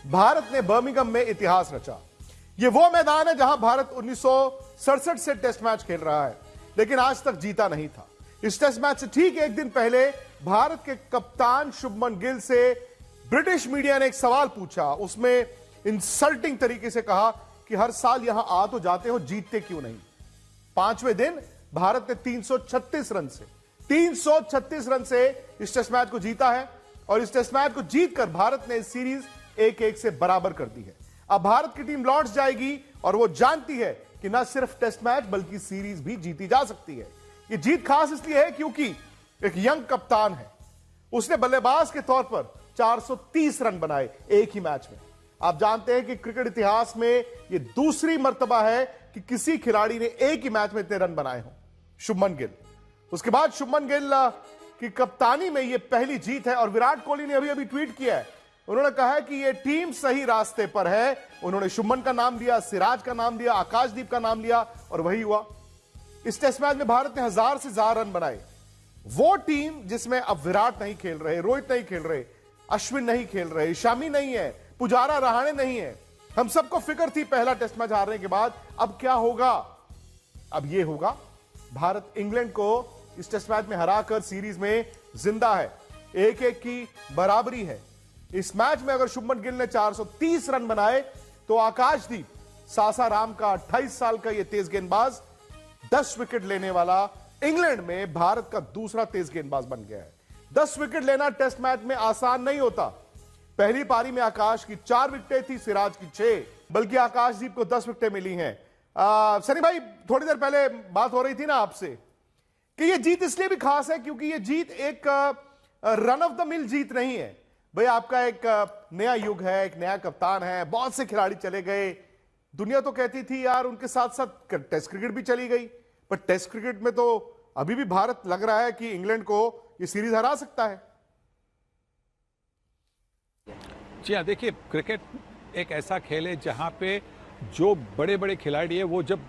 भारत ने बर्मिंघम में इतिहास रचा। ये वो मैदान है जहां भारत 1967 से टेस्ट मैच खेल रहा है, लेकिन आज तक जीता नहीं था। इस टेस्ट मैच से ठीक एक दिन पहले भारत के कप्तान शुभमन गिल से ब्रिटिश मीडिया ने एक सवाल पूछा। उसमें इंसल्टिंग तरीके से कहा कि हर साल यहां आ तो जाते हो, जीतते क्यों नहीं। पांचवें दिन भारत ने 336 रन से इस टेस्ट मैच को जीता है और इस टेस्ट मैच को जीतकर भारत ने इस सीरीज 1-1 से बराबर कर दी है। अब भारत की टीम लॉर्ड्स जाएगी और वो जानती है कि न सिर्फ टेस्ट मैच बल्कि सीरीज भी जीती जा सकती है। ये जीत खास इसलिए है क्योंकि एक यंग कप्तान है, उसने बल्लेबाज के तौर पर 430 रन बनाए एक ही मैच में। आप जानते हैं कि क्रिकेट इतिहास में यह दूसरी मर्तबा है कि किसी खिलाड़ी ने एक ही मैच में इतने रन बनाए हों, शुभमन गिल। उसके बाद शुभमन गिल की कप्तानी में यह पहली जीत है और विराट कोहली ने अभी ट्वीट किया है। उन्होंने कहा है कि यह टीम सही रास्ते पर है। उन्होंने शुभमन का नाम दिया, सिराज का नाम दिया, आकाशदीप का नाम लिया और वही हुआ। इस टेस्ट मैच में भारत ने 1000 से ज्यादा रन बनाए। वो टीम जिसमें अब विराट नहीं खेल रहे, रोहित नहीं खेल रहे, अश्विन नहीं खेल रहे, शामी नहीं है, पुजारा रहाणे नहीं है। हम सबको फिक्र थी पहला टेस्ट मैच हारने के बाद अब क्या होगा। अब यह होगा, भारत इंग्लैंड को इस टेस्ट मैच में हराकर सीरीज में जिंदा है। 1-1 की बराबरी है। इस मैच में अगर शुभमन गिल ने 430 रन बनाए तो आकाशदीप, सासाराम का 28 साल का यह तेज गेंदबाज, 10 विकेट लेने वाला इंग्लैंड में भारत का दूसरा तेज गेंदबाज बन गया है। 10 विकेट लेना टेस्ट मैच में आसान नहीं होता। पहली पारी में आकाश की 4 विकेटें थी, सिराज की 6, बल्कि आकाशदीप को 10 विकेटें मिली हैं। सनी भाई, थोड़ी देर पहले बात हो रही थी ना आपसे कि यह जीत इसलिए भी खास है क्योंकि यह जीत एक रन ऑफ द मिल जीत नहीं है। भाई आपका एक नया युग है, एक नया कप्तान है, बहुत से खिलाड़ी चले गए। दुनिया तो कहती थी यार उनके साथ साथ टेस्ट क्रिकेट भी चली गई, पर टेस्ट क्रिकेट में तो अभी भी भारत लग रहा है कि इंग्लैंड को ये सीरीज हरा सकता है। जी हाँ, देखिए क्रिकेट एक ऐसा खेल है जहाँ पे जो बड़े बड़े खिलाड़ी है वो जब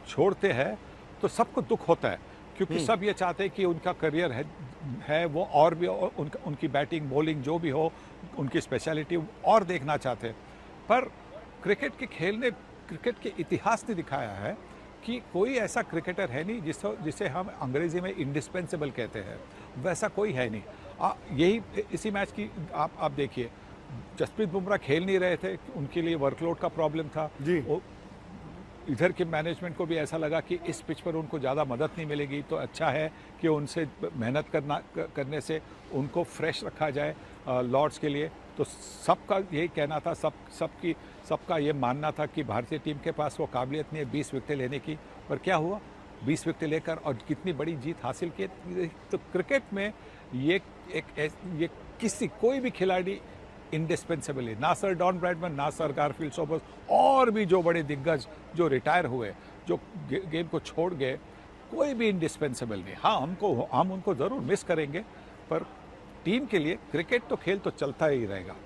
छोड़ते हैं तो सबको दुख होता है, क्योंकि सब ये चाहते हैं कि उनका करियर है वो और भी उनकी बैटिंग बॉलिंग जो भी हो, उनकी स्पेशलिटी और देखना चाहते हैं। पर क्रिकेट के खेल ने, क्रिकेट के इतिहास ने दिखाया है कि कोई ऐसा क्रिकेटर है नहीं जिसे हम अंग्रेजी में इंडिस्पेंसेबल कहते हैं, वैसा कोई है नहीं। यही इसी मैच की आप देखिए, जसप्रीत बुमराह खेल नहीं रहे थे, उनके लिए वर्कलोड का प्रॉब्लम था जी। इधर के मैनेजमेंट को भी ऐसा लगा कि इस पिच पर उनको ज़्यादा मदद नहीं मिलेगी, तो अच्छा है कि उनसे मेहनत करने से उनको फ्रेश रखा जाए लॉर्ड्स के लिए। तो सबका यही कहना था, सबका ये मानना था कि भारतीय टीम के पास वो काबिलियत नहीं है 20 विकेटें लेने की। पर क्या हुआ, 20 विकेटें लेकर और कितनी बड़ी जीत हासिल की। तो क्रिकेट में ये किसी कोई भी खिलाड़ी इंडिस्पेंसेबल है, ना सर डॉन ब्रैडमैन, ना सर गारफील्ड सोबर्स, और भी जो बड़े दिग्गज जो रिटायर हुए, जो गेम को छोड़ गए, कोई भी इंडिस्पेंसेबल नहीं। हाँ, हम उनको जरूर मिस करेंगे, पर टीम के लिए क्रिकेट तो खेल तो चलता ही रहेगा।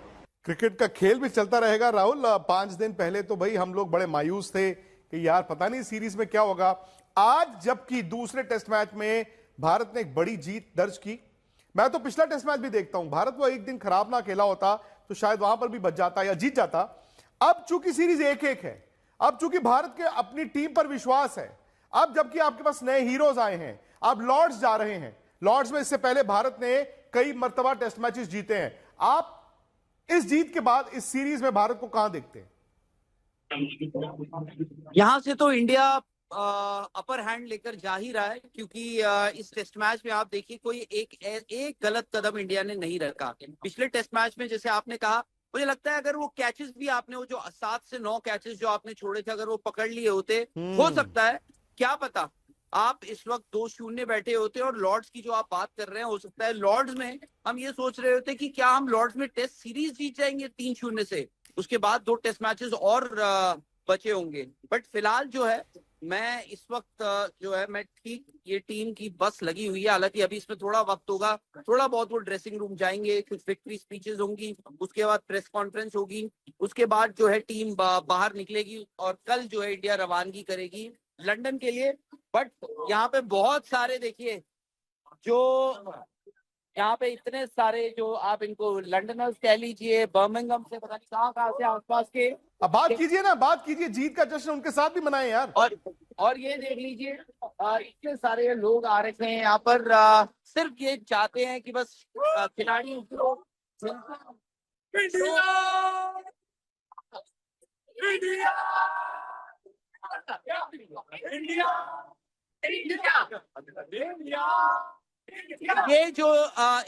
क्रिकेट का खेल भी चलता रहेगा। राहुल, 5 दिन पहले तो भाई हम लोग बड़े मायूस थे कि यार पता नहीं सीरीज में क्या होगा। आज जबकि दूसरे टेस्ट मैच में भारत ने एक बड़ी जीत दर्ज की, मैं तो पिछला टेस्ट मैच भी देखता हूं, भारत वो एक दिन खराब ना खेला होता तो शायद वहां पर भी बच जाता या जीत जाता। अब चूंकि सीरीज 1-1 है, अब चूंकि भारत के अपनी टीम पर विश्वास है, अब जबकि आपके पास नए हीरोज आए हैं, आप लॉर्ड्स जा रहे हैं। लॉर्ड्स में इससे पहले भारत ने कई मर्तबा टेस्ट मैचेस जीते हैं। आप इस जीत के बाद इस सीरीज में भारत को कहां देखते हैं? यहां से तो इंडिया अपर हैंड लेकर जा ही रहा है, क्योंकि इस टेस्ट मैच में आप देखिए कोई एक गलत कदम इंडिया ने नहीं रखा। पिछले टेस्ट मैच में जैसे आपने कहा, मुझे लगता है अगर वो कैचेस भी आपने, वो जो 7 से 9 कैचेस जो आपने छोड़े थे, अगर वो पकड़ लिए होते, हो सकता है, क्या पता, आप इस वक्त 2-0 बैठे होते। और लॉर्ड्स की जो आप बात कर रहे हैं, हो सकता है लॉर्ड्स में हम ये सोच रहे होते कि क्या हम लॉर्ड्स में टेस्ट सीरीज जीत जाएंगे 3-0 से, उसके बाद 2 टेस्ट मैचेस और बचे होंगे। बट फिलहाल जो है, मैं इस वक्त जो है, मैं ठीक, ये टीम की बस लगी हुई है। हालांकि अभी इसमें थोड़ा वक्त होगा, थोड़ा बहुत वो ड्रेसिंग रूम जाएंगे, कुछ विक्ट्री स्पीचेस होंगी, उसके बाद प्रेस कॉन्फ्रेंस होगी, उसके बाद जो है टीम बाहर निकलेगी और कल जो है इंडिया रवानगी करेगी लंदन के लिए। बट यहाँ पे बहुत सारे देखिए जो यहाँ पे इतने सारे जो आप इनको लंडनर्स कह लीजिए, बर्मिंघम से पता नहीं कहाँ से आसपास के। अब बात कीजिए ना, बात कीजिए, जीत का जश्न उनके साथ भी मनाएं यार। और ये देख लीजिए इतने सारे लोग आ रखे हैं यहाँ पर, सिर्फ ये चाहते हैं कि बस खिलाड़ी को ये जो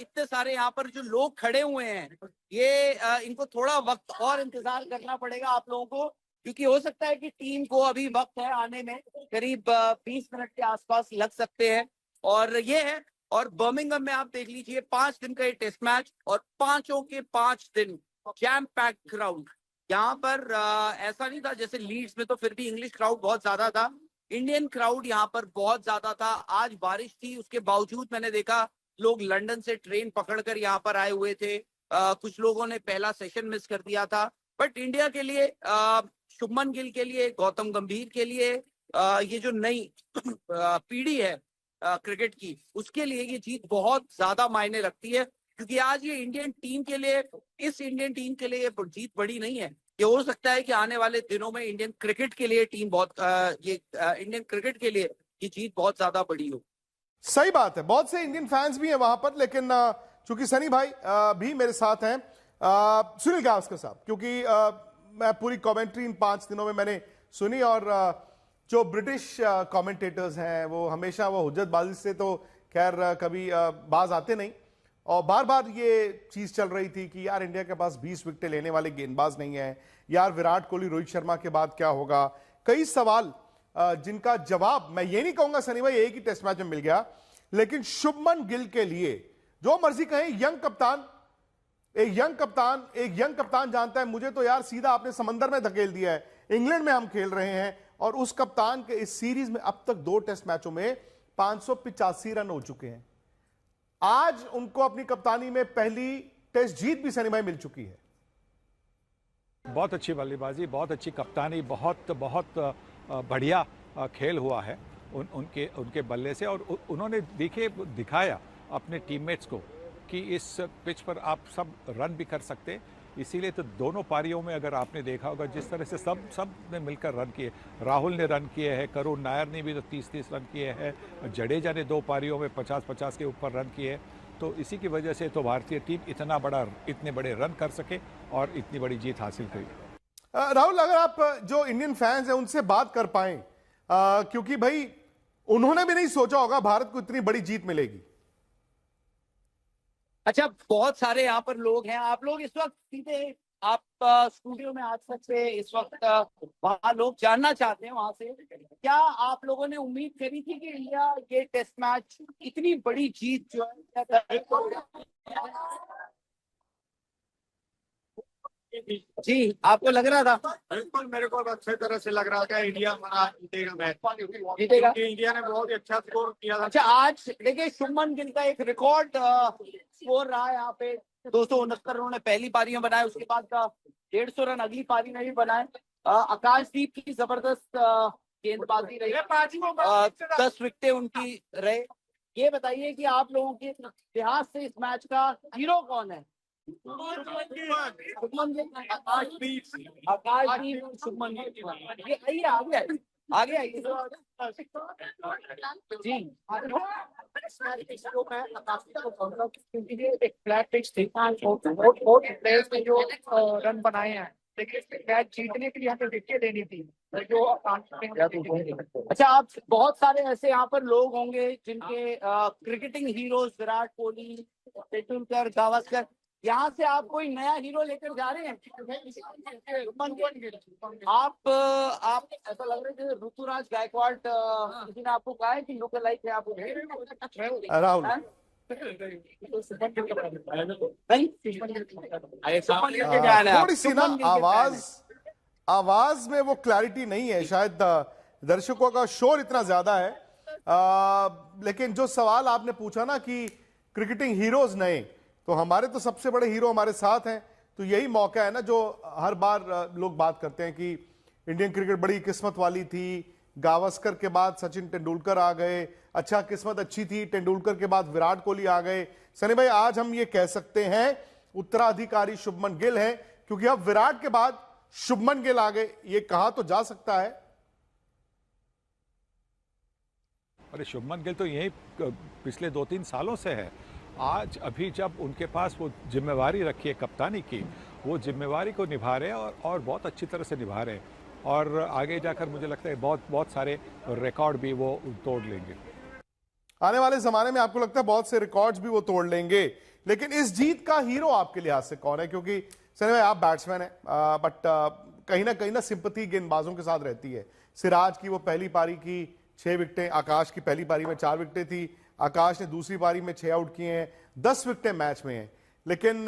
इतने सारे यहाँ पर जो लोग खड़े हुए हैं, ये इनको थोड़ा वक्त और इंतजार करना पड़ेगा आप लोगों को, क्योंकि हो सकता है कि टीम को अभी वक्त है आने में, करीब 20 मिनट के आसपास लग सकते हैं। और ये है, और बर्मिंघम में आप देख लीजिए 5 दिन का ये टेस्ट मैच, और 5 के 5 दिन जैम पैक क्राउड। यहाँ पर ऐसा नहीं था जैसे लीड्स में, तो फिर भी इंग्लिश क्राउड बहुत ज्यादा था, इंडियन क्राउड यहाँ पर बहुत ज्यादा था। आज बारिश थी, उसके बावजूद मैंने देखा लोग लंदन से ट्रेन पकड़कर यहाँ पर आए हुए थे। कुछ लोगों ने पहला सेशन मिस कर दिया था, बट इंडिया के लिए, शुभमन गिल के लिए, गौतम गंभीर के लिए, ये जो नई पीढ़ी है क्रिकेट की, उसके लिए ये जीत बहुत ज्यादा मायने रखती है, क्योंकि आज ये इंडियन टीम के लिए, इस इंडियन टीम के लिए ये जीत बड़ी नहीं है। ये हो सकता है कि आने वाले दिनों में इंडियन क्रिकेट के लिए टीम बहुत इंडियन क्रिकेट के लिए ये जीत बहुत ज्यादा बड़ी हो। सही बात है, बहुत से इंडियन फैंस भी हैं वहां पर, लेकिन चूंकि सनी भाई भी मेरे साथ हैं, सुनील गावस्कर साहब, क्योंकि मैं पूरी कमेंट्री इन 5 दिनों में मैंने सुनी, और जो ब्रिटिश कमेंटेटर्स हैं वो हमेशा वो हुज्जतबाजी से तो खैर कभी बाज आते नहीं, और बार बार ये चीज चल रही थी कि यार इंडिया के पास 20 विकेटें लेने वाले गेंदबाज नहीं है, यार विराट कोहली रोहित शर्मा के बाद क्या होगा। कई सवाल जिनका जवाब मैं ये नहीं कहूंगा सनी भाई एक ही टेस्ट मैच में मिल गया, लेकिन शुभमन गिल के लिए जो मर्जी कहें, एक यंग कप्तान जानता है, मुझे तो यार सीधा आपने समंदर में धकेल दिया है, इंग्लैंड में हम खेल रहे हैं, और उस कप्तान के इस सीरीज में अब तक 2 टेस्ट मैचों में 585 रन हो चुके हैं। आज उनको अपनी कप्तानी में पहली टेस्ट जीत भी सनी भाई मिल चुकी है। बहुत अच्छी बल्लेबाजी, बहुत अच्छी कप्तानी, बहुत बहुत बढ़िया खेल हुआ है उनके बल्ले से, और उन्होंने दिखाया अपने टीममेट्स को कि इस पिच पर आप सब रन भी कर सकते। इसीलिए तो दोनों पारियों में अगर आपने देखा होगा जिस तरह से सब ने मिलकर रन किए, राहुल ने रन किए हैं, करुण नायर ने भी तो 30-30 रन किए हैं, जडेजा ने 2 पारियों में 50-50 के ऊपर रन किए, तो इसी की वजह से तो भारतीय टीम इतने बड़े रन कर सके और इतनी बड़ी जीत हासिल करी। राहुल, अगर आप जो इंडियन फैंस हैं उनसे बात कर पाएं, क्योंकि भाई उन्होंने भी नहीं सोचा होगा भारत को इतनी बड़ी जीत मिलेगी। अच्छा, बहुत सारे यहाँ पर लोग हैं, आप लोग इस वक्त सीधे आप स्टूडियो में आ सकते हैं, इस वक्त वहाँ लोग जानना चाहते हैं वहां से, क्या आप लोगों ने उम्मीद करी थी कि इंडिया ये टेस्ट मैच इतनी बड़ी जीत जो है? जी, आपको लग रहा था? बिल्कुल, मेरे को अच्छे तरह से लग रहा था इंडिया हमारा जीतेगा मैच, जीतेगा। इंडिया ने बहुत ही अच्छा स्कोर किया था। अच्छा, आज देखिए शुभमन गिल का एक रिकॉर्ड स्कोर रहा है यहाँ पे, 269 उन्होंने पहली पारी में बनाए, उसके बाद 150 रन अगली पारी में भी बनाए। आकाशदीप की जबरदस्त गेंदबाजी रही, 10 विकेटें उनकी रहे। ये बताइए कि आप लोगों के इतिहास से इस मैच का हीरो कौन है? शुभमन गिल, आकाशदीप, शुभमन गिल। ये आगे जी, क्योंकि ये एक फ्लैट पिच थी, बहुत प्लेयर्स ने जो रन बनाए हैं, लेकिन मैच जीतने के लिए हमें विकेट लेनी थी जो। अच्छा, आप बहुत सारे ऐसे यहाँ पर लोग होंगे जिनके क्रिकेटिंग हीरोज विराट कोहली, तेंदुलकर, गावस्कर, यहाँ से आप कोई नया हीरो लेकर जा रहे हैं? आप ऐसा लग रहा है जैसे ऋतुराज गायकवाड़ किसी ने आपको कहा है कि लुक लाइक है आप? राहुल, थोड़ी सी ना आवाज में वो क्लैरिटी नहीं है, शायद दर्शकों का शोर इतना ज्यादा है। लेकिन जो सवाल आपने पूछा ना कि क्रिकेटिंग हीरोज नए, तो हमारे तो सबसे बड़े हीरो हमारे साथ हैं, तो यही मौका है ना जो हर बार लोग बात करते हैं कि इंडियन क्रिकेट बड़ी किस्मत वाली थी, गावस्कर के बाद सचिन तेंदुलकर आ गए, अच्छा किस्मत अच्छी थी, तेंदुलकर के बाद विराट कोहली आ गए। सनी भाई, आज हम ये कह सकते हैं उत्तराधिकारी शुभमन गिल है, क्योंकि अब विराट के बाद शुभमन गिल आ गए, ये कहा तो जा सकता है। अरे शुभमन गिल तो यही पिछले 2-3 सालों से है। आज अभी जब उनके पास वो जिम्मेवारी रखी है कप्तानी की, वो जिम्मेवारी को निभा रहे हैं और बहुत अच्छी तरह से निभा रहे हैं, और आगे जाकर मुझे लगता है बहुत सारे रिकॉर्ड भी वो तोड़ लेंगे। आने वाले जमाने में आपको लगता है बहुत से रिकॉर्ड्स भी वो तोड़ लेंगे, लेकिन इस जीत का हीरो आपके लिहाज से कौन है? क्योंकि सनी भाई आप बैट्समैन हैं, बट कहीं ना सिंपैथी गेंदबाजों के साथ रहती है। सिराज की वो पहली पारी की 6 विकेटें, आकाश की पहली पारी में 4 विकेटें थी, आकाश ने दूसरी पारी में 6 आउट किए हैं, 10 विकेटें मैच में हैं, लेकिन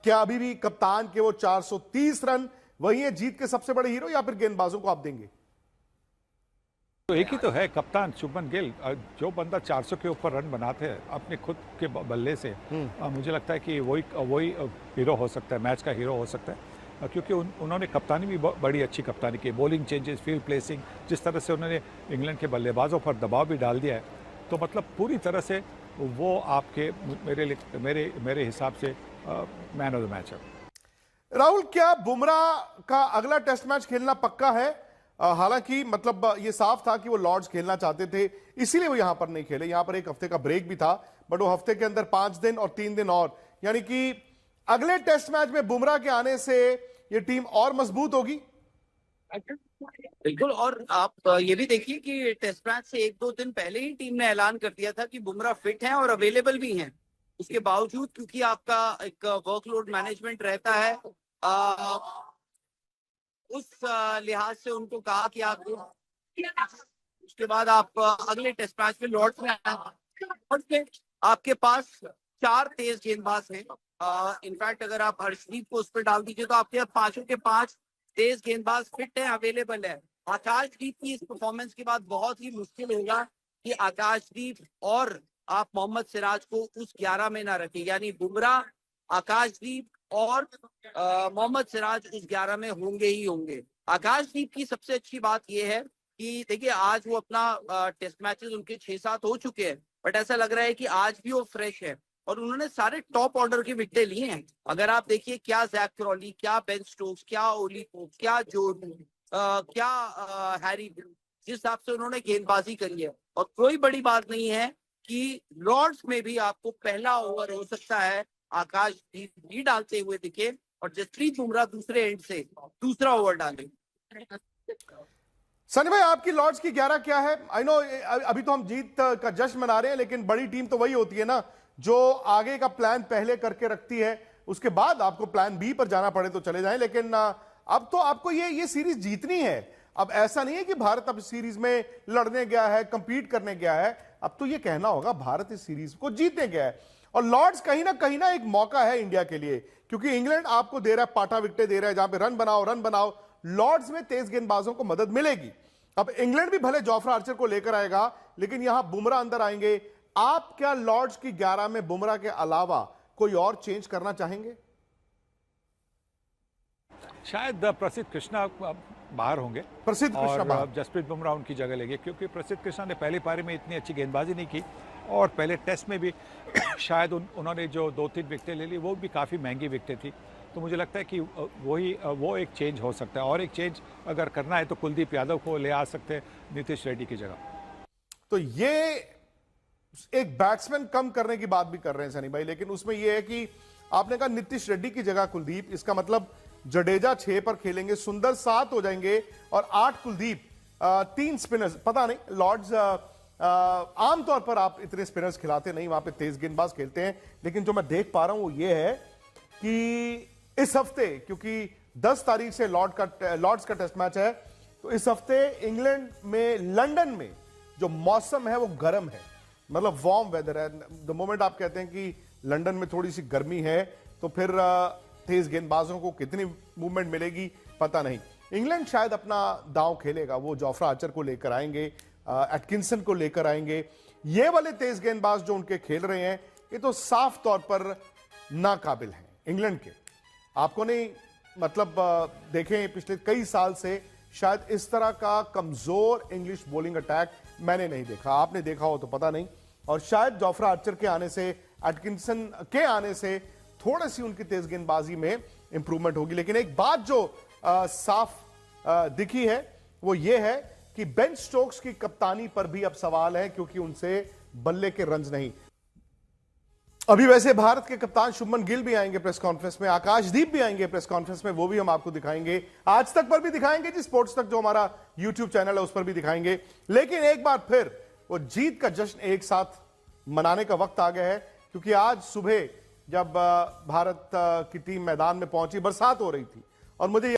क्या अभी भी कप्तान के वो 430 रन वही है जीत के सबसे बड़े हीरो, या फिर गेंदबाजों को आप देंगे? तो एक ही तो है कप्तान शुभमन गिल। जो बंदा 400 के ऊपर रन बनाते हैं अपने खुद के बल्ले से, मुझे लगता है कि वही हीरो हो सकता है, मैच का हीरो हो सकता है, क्योंकि उन्होंने कप्तानी भी बड़ी अच्छी कप्तानी की। बॉलिंग चेंजेस, फील्ड प्लेसिंग, जिस तरह से उन्होंने इंग्लैंड के बल्लेबाजों पर दबाव भी डाल दिया है, तो मतलब पूरी तरह से वो आपके मेरे हिसाब से मैन ऑफ द मैच है। राहुल, क्या बुमराह का अगला टेस्ट मैच खेलना पक्का है? हालांकि मतलब ये साफ था कि वो लॉर्ड्स खेलना चाहते थे, इसीलिए वो यहां पर नहीं खेले। यहां पर एक हफ्ते का ब्रेक भी था, बट वो हफ्ते के अंदर 5 दिन और 3 दिन और, यानी कि अगले टेस्ट मैच में बुमराह के आने से ये टीम और मजबूत होगी। बिल्कुल, और आप ये भी देखिए कि टेस्ट मैच से 1-2 दिन पहले ही टीम ने ऐलान कर दिया था कि बुमराह फिट हैं और अवेलेबल भी हैं। उसके बावजूद क्योंकि आपका एक वर्कलोड मैनेजमेंट रहता है, उस लिहाज से उनको कहा कि आप उसके बाद आप अगले टेस्ट मैच में लॉर्ड्स में आए। आपके पास 4 तेज गेंदबाज हैं। इनफैक्ट अगर आप हर्षदीप को उस पर डाल दीजिए तो आपके पास 5 के 5 तेज गेंदबाज फिट हैं, अवेलेबल है। आकाशदीप की इस परफॉर्मेंस के बाद बहुत ही मुश्किल होगा कि आकाशदीप और आप मोहम्मद सिराज को उस 11 में ना रखें, यानी बुमराह, आकाशदीप और मोहम्मद सिराज उस 11 में होंगे ही होंगे। आकाशदीप की सबसे अच्छी बात यह है कि देखिए आज वो अपना टेस्ट मैचेस उनके 6-7 हो चुके हैं, बट ऐसा लग रहा है कि आज भी वो फ्रेश है और उन्होंने सारे टॉप ऑर्डर के विकेट लिए हैं। अगर आप देखिए क्या जैक क्रॉली, क्या बेन स्टोक्स, क्या ओली पोप, क्या जोर्डन, क्या हैरी, जिस हिसाब से उन्होंने गेंदबाजी करी है, और कोई बड़ी बात नहीं है कि लॉर्ड्स में भी आपको पहला ओवर हो सकता है आकाशदीप भी डालते हुए दिखे और जसप्रीत बुमराह दूसरे एंड से दूसरा ओवर डाले। सनी भाई, आपकी लॉर्ड्स की 11 क्या है? आई नो अभी तो हम जीत का जश्न मना रहे हैं, लेकिन बड़ी टीम तो वही होती है ना जो आगे का प्लान पहले करके रखती है, उसके बाद आपको प्लान बी पर जाना पड़े तो चले जाएं। लेकिन अब तो आपको ये सीरीज जीतनी है। अब ऐसा नहीं है कि भारत अब सीरीज में लड़ने गया है, कंपीट करने गया है, अब तो ये कहना होगा भारत इस सीरीज को जीतने गया है। और लॉर्ड्स कहीं ना एक मौका है इंडिया के लिए, क्योंकि इंग्लैंड आपको दे रहा है, पाटा विकेटें दे रहा है, जहां पे रन बनाओ। लॉर्ड्स में तेज गेंदबाजों को मदद मिलेगी। अब इंग्लैंड भी भले जोफ्रा आर्चर को लेकर आएगा, लेकिन यहां बुमराह अंदर आएंगे। आप क्या लॉर्ड्स की 11 में बुमराह के अलावा कोई और चेंज करना चाहेंगे? शायद प्रसिद्ध कृष्णा बाहर होंगे, प्रसिद्ध कृष्णा और बाहर। जसप्रीत बुमराह उनकी जगह लेंगे, क्योंकि प्रसिद्ध कृष्णा ने पहली पारी में इतनी अच्छी गेंदबाजी नहीं की, और पहले टेस्ट में भी शायद उन्होंने जो 2-3 विकेटें ले ली वो भी काफ़ी महंगी विकेटें थी। तो मुझे लगता है कि वो एक चेंज हो सकता है, और एक चेंज अगर करना है तो कुलदीप यादव को ले आ सकते हैं नीतीश रेड्डी की जगह। तो ये एक बैट्समैन कम करने की बात भी कर रहे हैं सनी भाई, लेकिन उसमें यह है कि आपने कहा नीतीश रेड्डी की जगह कुलदीप, इसका मतलब जडेजा 6 पर खेलेंगे, सुंदर 7 हो जाएंगे और 8 कुलदीप, 3 स्पिनर्स। पता नहीं लॉर्ड्स आमतौर पर आप इतने स्पिनर्स खिलाते नहीं, वहां पे तेज गेंदबाज खेलते हैं, लेकिन जो मैं देख पा रहा हूं वो ये है कि इस हफ्ते, क्योंकि 10 तारीख से लॉर्ड्स का टेस्ट मैच है, तो इस हफ्ते इंग्लैंड में, लंदन में जो मौसम है वो गर्म है, मतलब वार्म वेदर है। द मोमेंट आप कहते हैं कि लंदन में थोड़ी सी गर्मी है, तो फिर तेज गेंदबाजों को कितनी मूवमेंट मिलेगी पता नहीं। इंग्लैंड शायद अपना दांव खेलेगा, वो जोफ्रा आर्चर को लेकर आएंगे, एटकिंसन को लेकर आएंगे। ये वाले तेज गेंदबाज जो उनके खेल रहे हैं, ये तो साफ तौर पर नाकाबिल हैं इंग्लैंड के। आपको नहीं, मतलब देखें पिछले कई साल से शायद इस तरह का कमजोर इंग्लिश बॉलिंग अटैक मैंने नहीं देखा। आपने देखा हो तो पता नहीं। और शायद जोफ्रा आर्चर के आने से, एटकिंसन के आने से थोड़ी सी उनकी तेज गेंदबाजी में इंप्रूवमेंट होगी। लेकिन एक बात जो साफ दिखी है वो ये है कि बेन स्टोक्स की कप्तानी पर भी अब सवाल है, क्योंकि उनसे बल्ले के रन्स नहीं। अभी वैसे भारत के कप्तान शुभमन गिल भी आएंगे प्रेस कॉन्फ्रेंस में, आकाशदीप भी आएंगे प्रेस कॉन्फ्रेंस में, वो भी हम आपको दिखाएंगे। आज तक पर भी दिखाएंगे जी, स्पोर्ट्स तक जो हमारा यूट्यूब चैनल है उस पर भी दिखाएंगे। लेकिन एक बार फिर वो जीत का जश्न एक साथ मनाने का वक्त आ गया है, क्योंकि आज सुबह जब भारत की टीम मैदान में पहुंची, बरसात हो रही थी और मुझे